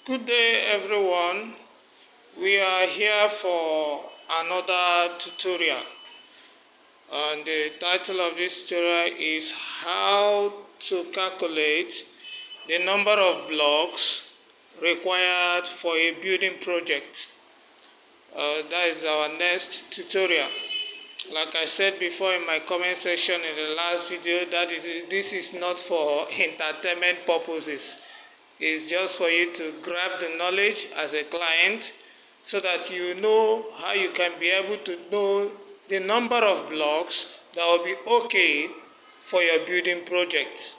Good day, everyone. We are here for another tutorial, and the title of this tutorial is how to calculate the number of blocks required for a building project. That is our next tutorial. Like I said before in my comment section in the last video, this is not for entertainment purposes. It's just for you to grab the knowledge as a client so that you know how you can be able to know the number of blocks that will be okay for your building project,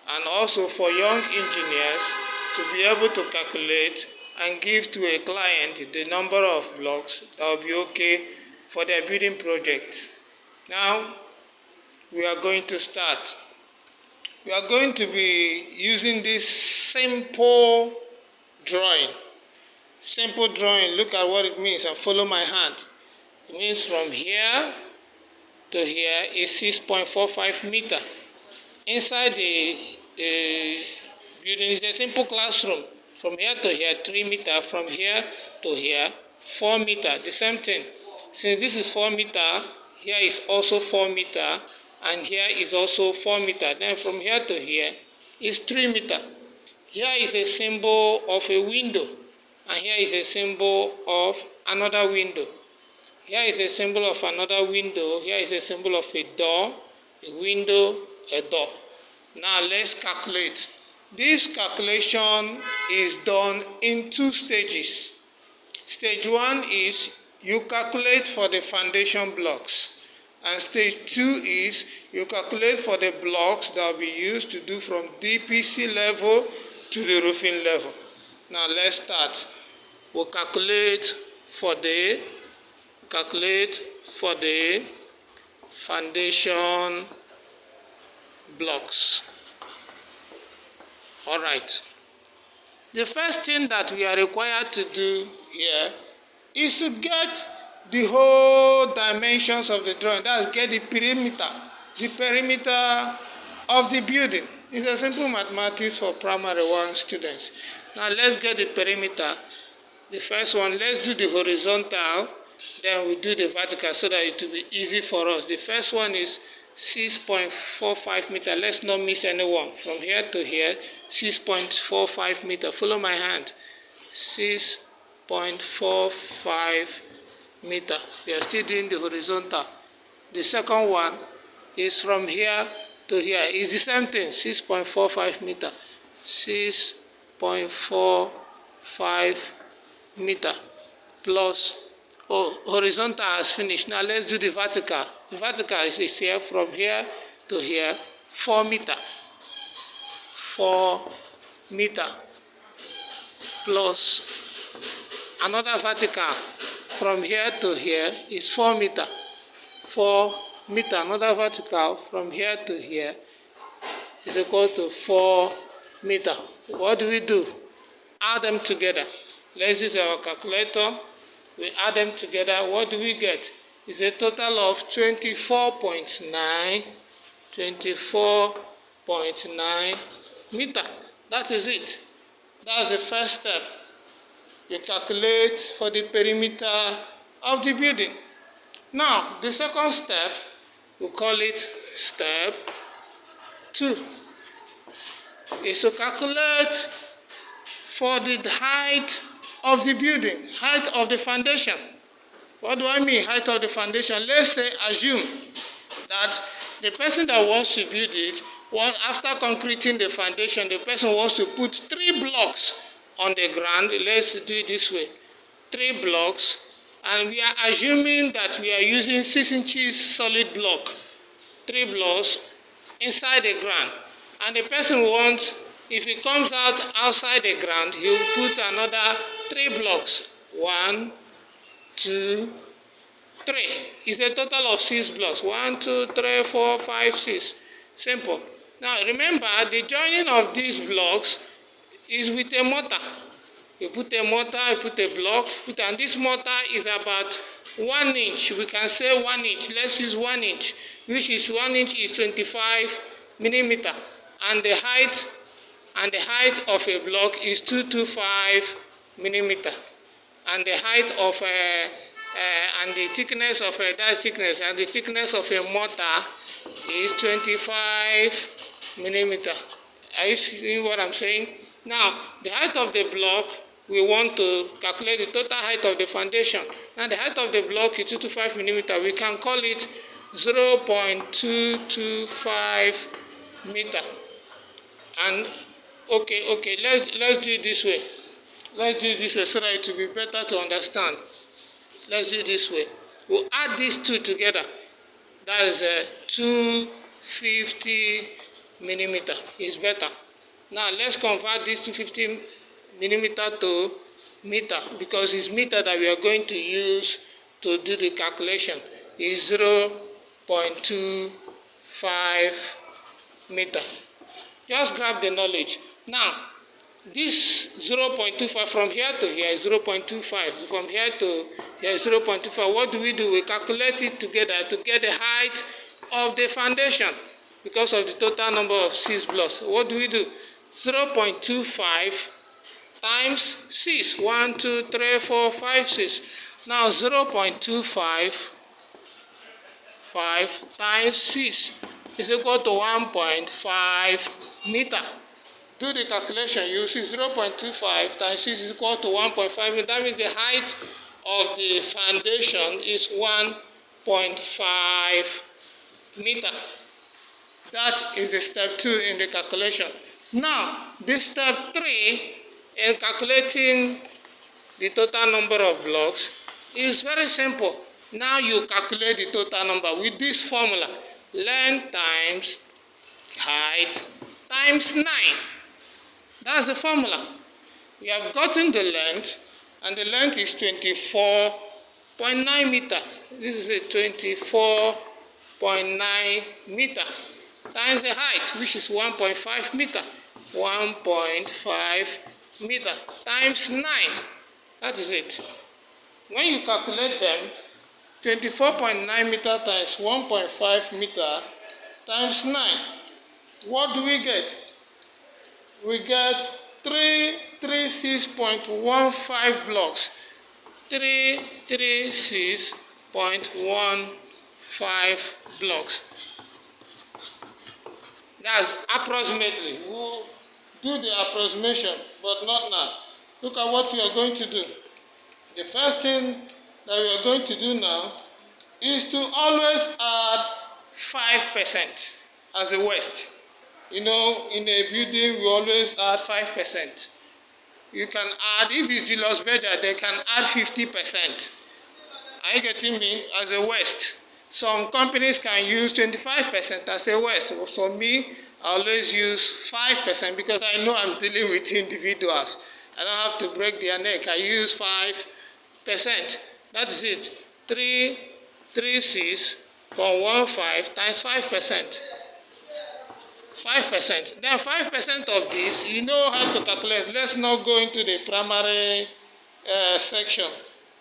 and also for young engineers to be able to calculate and give to a client the number of blocks that will be okay for their building project. Now we are going to start. We are going to be using this simple drawing. Simple drawing, look at what it means and follow my hand. It means from here to here is 6.45 meters. Inside the building is a simple classroom. From here to here, 3 meters. From here to here, 4 meters. The same thing. Since this is 4 meters, here is also 4 meters. And here is also 4 meters. Then from here to here is 3 meters. Here is a symbol of a window. And here is a symbol of another window. Here is a symbol of another window. Here is a symbol of a door, a window, a door. Now let's calculate. This calculation is done in 2 stages. Stage 1 is you calculate for the foundation blocks. And stage 2 is you calculate for the blocks that will be used to do from DPC level to the roofing level. Now let's start. We'll calculate for the foundation blocks. All right. The first thing that we are required to do here is to get the whole dimensions of the drawing. That's get the perimeter of the building. It's a simple mathematics for primary 1 students. Now let's get the perimeter. The first one, let's do the horizontal, then we do the vertical so that it will be easy for us. The first one is 6.45 meters. Let's not miss anyone. From here to here, 6.45 meters. Follow my hand. 6.45 meter. We are still doing the horizontal. The second one is from here to here. It's the same thing, 6.45 meter. 6.45 meter plus horizontal has finished. Now let's do the vertical. The vertical is here from here to here, 4 meter. 4 meter plus another vertical from here to here is 4 meter. 4 meter. Another vertical from here to here is equal to 4 meter. What do we do? Add them together. Let's use our calculator. We add them together. What do we get? It's a total of 24.9 meter. That is it. That's the first step. You calculate for the perimeter of the building. Now, the second step, we call it step 2, is to calculate for the height of the building, height of the foundation. What do I mean, height of the foundation? Let's say, assume that the person that wants to build it, after concreting the foundation, the person wants to put 3 blocks on the ground. Let's do it this way. 3 blocks, and we are assuming that we are using 6 inches solid block. 3 blocks inside the ground. And the person wants, if he comes outside the ground, he will put another 3 blocks. 1, 2, 3. It's a total of 6 blocks. 1, 2, 3, 4, 5, 6. Simple. Now remember, the joining of these blocks is with a mortar. You put a mortar, you put a block, and this mortar is about 1 inch. We can say 1 inch. Let's use 1 inch, which is 1 inch is 25 millimeter. And the height and the height of a block is 225 millimeter, and the height of and the thickness of that thickness and the thickness of a mortar is 25 millimeter. Are you seeing what I'm saying? Now, the height of the block, we want to calculate the total height of the foundation. Now, the height of the block is 225 millimeter. We can call it 0.225 meter. And okay, let's do it this way. Let's do it this way so that it will be better to understand. Let's do it this way. We'll add these two together. That is 250 millimeter. It's better. Now let's convert this 250 millimeter to meter, because it's meter that we are going to use to do the calculation. Is 0.25 meter. Just grab the knowledge. Now, this 0.25 from here to here is 0.25. From here to here is 0.25. What do? We calculate it together to get the height of the foundation because of the total number of 6 blocks. What do? 0.25 times 6. 1, 2, 3, 4, 5, 6. Now 0.25 times 6 is equal to 1.5 meter. Do the calculation. You see 0.25 times 6 is equal to 1.5 meter. That means the height of the foundation is 1.5 meter. That is the step 2 in the calculation. Now, the step 3 in calculating the total number of blocks is very simple. Now you calculate the total number with this formula. Length times height times 9. That's the formula. We have gotten the length, and the length is 24.9 meter. This is a 24.9 meter times the height, which is 1.5 meter. 1.5 meter times 9. That is it. When you calculate them, 24.9 meter times 1.5 meter times 9. What do we get? We get 336.15 blocks. 336.15 blocks. That's approximately. We'll do the approximation, but not now. Look at what we are going to do. The first thing that we are going to do now is to always add 5% as a waste. You know, in a building, we always add 5%. You can add, if it's Julius Berger, they can add 50%. Are you getting me? As a waste. Some companies can use 25% as a waste. For me, I always use 5% because I know I'm dealing with individuals. I don't have to break their neck. I use 5%. That is it. 336.15 times 5%. 5%. Then 5% of this, you know how to calculate. Let's not go into the primary section.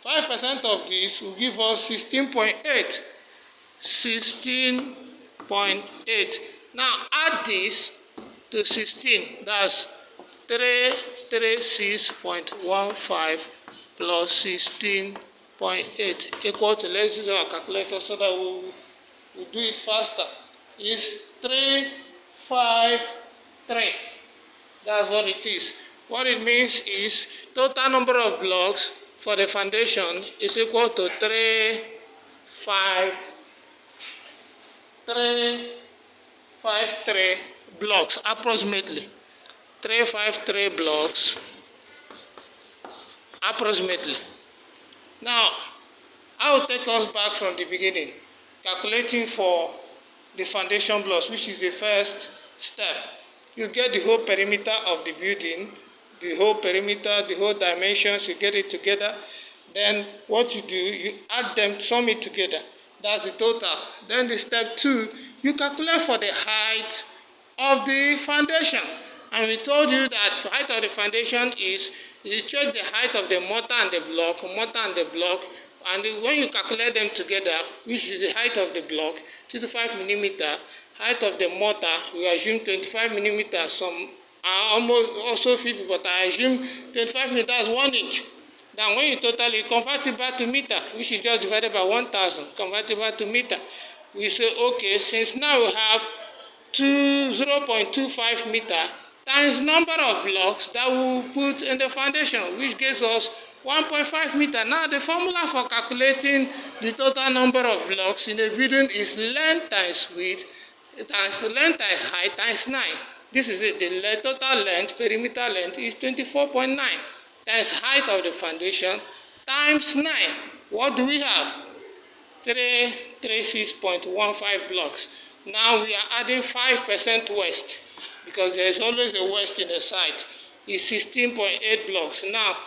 5% of this will give us 16.8. 16.8. Now add this to 16. That's 336.15 plus 16.8 equal to, let's use our calculator so that we'll do it faster, is 353. That's what it is. What it means is total number of blocks for the foundation is equal to 353 blocks, approximately. 353 blocks, approximately. Now, I will take us back from the beginning, calculating for the foundation blocks, which is the first step. You get the whole perimeter of the building, the whole perimeter, the whole dimensions, you get it together. Then what you do, you add them, sum it together. That's the total. Then the step 2, you calculate for the height of the foundation. And we told you that the height of the foundation is, you check the height of the mortar and the block, and when you calculate them together, which is the height of the block, 25 millimeter, height of the mortar, we assume 25 millimeter, some almost also 50, but I assume 25 meters, that's 1 inch. Now when you totally convert it back to meter, which is just divided by 1,000, convert it back to meter, we say, okay, since now we have 0.25 meter times number of blocks that we will put in the foundation, which gives us 1.5 meter. Now the formula for calculating the total number of blocks in a building is length times width times length times height times 9. This is it. The total length, perimeter length, is 24.9 times height of the foundation times 9. What do we have? 336.15 blocks. Now we are adding 5% waste, because there is always a waste in the site. It's 16.8 blocks. Now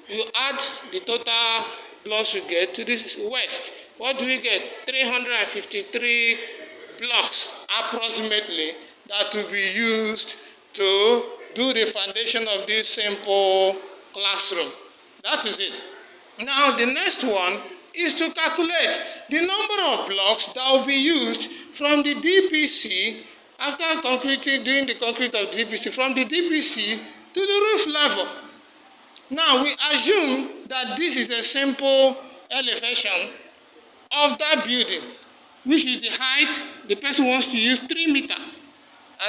you add the total blocks we get to this waste. What do we get? 353 blocks approximately that will be used to do the foundation of this simple classroom. That is it. Now the next one is to calculate the number of blocks that will be used from the DPC after doing the concrete of DPC, from the DPC to the roof level. Now we assume that this is a simple elevation of that building, which is the height. The person wants to use 3 meters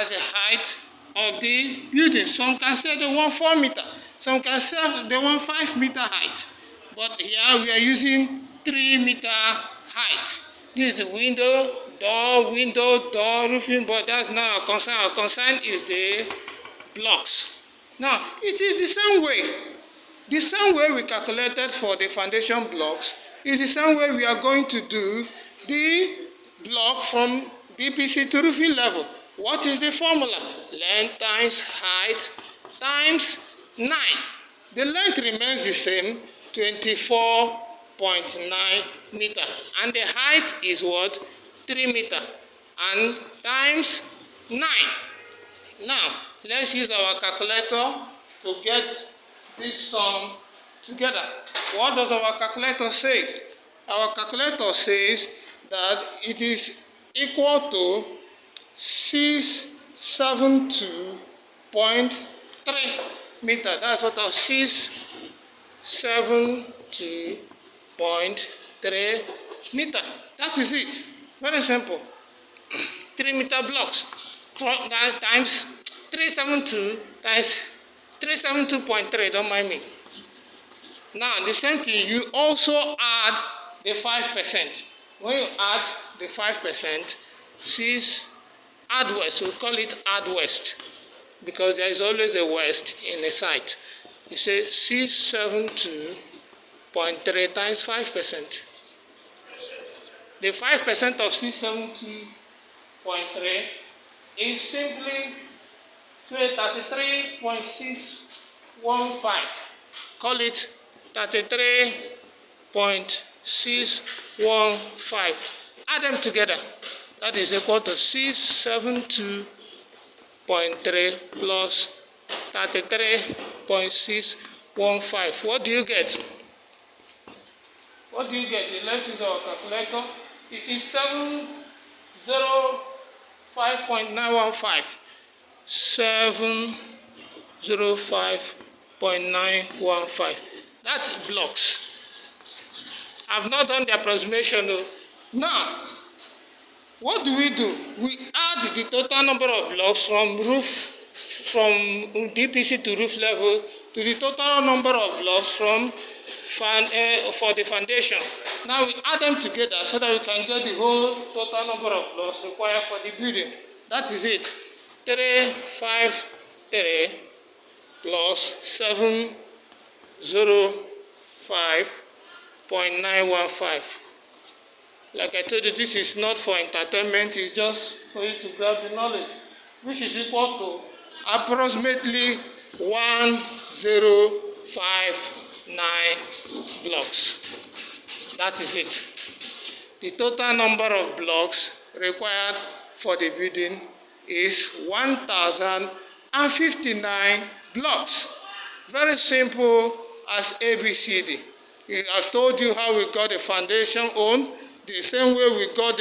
as the height of the building. Some can say they want 4 meters. Some can say they want 5 meter height. But here we are using 3 meter height. This is window, door, roofing, but that's not our concern. Our concern is the blocks. Now, it is the same way. The same way we calculated for the foundation blocks is the same way we are going to do the block from DPC to roofing level. What is the formula? Length times height times 9. The length remains the same, 24.9 meter. And the height is what? 3 meter. And times 9. Now, let's use our calculator to get this sum together. What does our calculator say? Our calculator says that it is equal to 672.3 meter. That's what our 672.3 meter. That is it. Very simple. 3 meter blocks. That times 372 times 372.3, don't mind me. Now, the same thing, you also add the 5%. When you add the 5%, add west, we call it add west, because there is always a west in a site. You say 672.3 times 5%. The 5% of 672.3 is simply 33.615. Call it 33.615. Add them together. That is equal to 672.3 plus 33.615. What do you get? What do you get? Let's use our calculator. It is 705.915. 705.915. That's blocks. I've not done the approximation though. Now, what do? We add the total number of blocks from DPC to roof level to the total number of blocks for the foundation. Now we add them together so that we can get the whole total number of blocks required for the building. That is it. 353 plus 705.915. Like I told you, this is not for entertainment, it's just for you to grab the knowledge, which is equal to approximately 1059 blocks. That is it. The total number of blocks required for the building is 1059 blocks. Very simple as ABCD. I've told you how we got the foundation on. The same way we got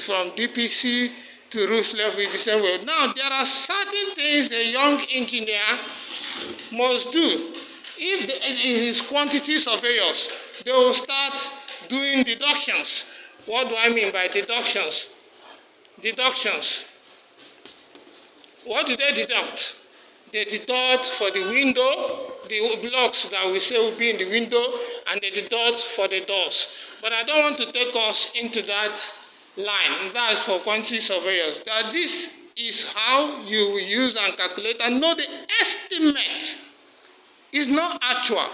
from DPC to to roof level is the same way. Now, there are certain things a young engineer must do. If it is quantity surveyors, they will start doing deductions. What do I mean by deductions? Deductions. What do they deduct? They deduct for the window, the blocks that we say will be in the window, and they deduct for the doors. But I don't want to take us into that line. That's for quantity surveyors. That this is how you will use and calculate and know the estimate. It's not actual.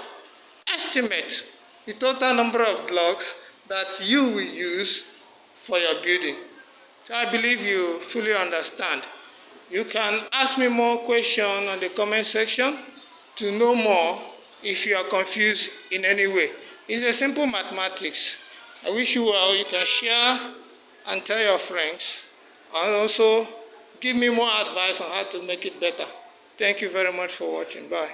Estimate the total number of blocks that you will use for your building. So I believe you fully understand. You can ask me more questions on the comment section to know more if you are confused in any way. It's a simple mathematics. I wish you well. You can share and tell your friends, and also give me more advice on how to make it better. Thank you very much for watching. Bye.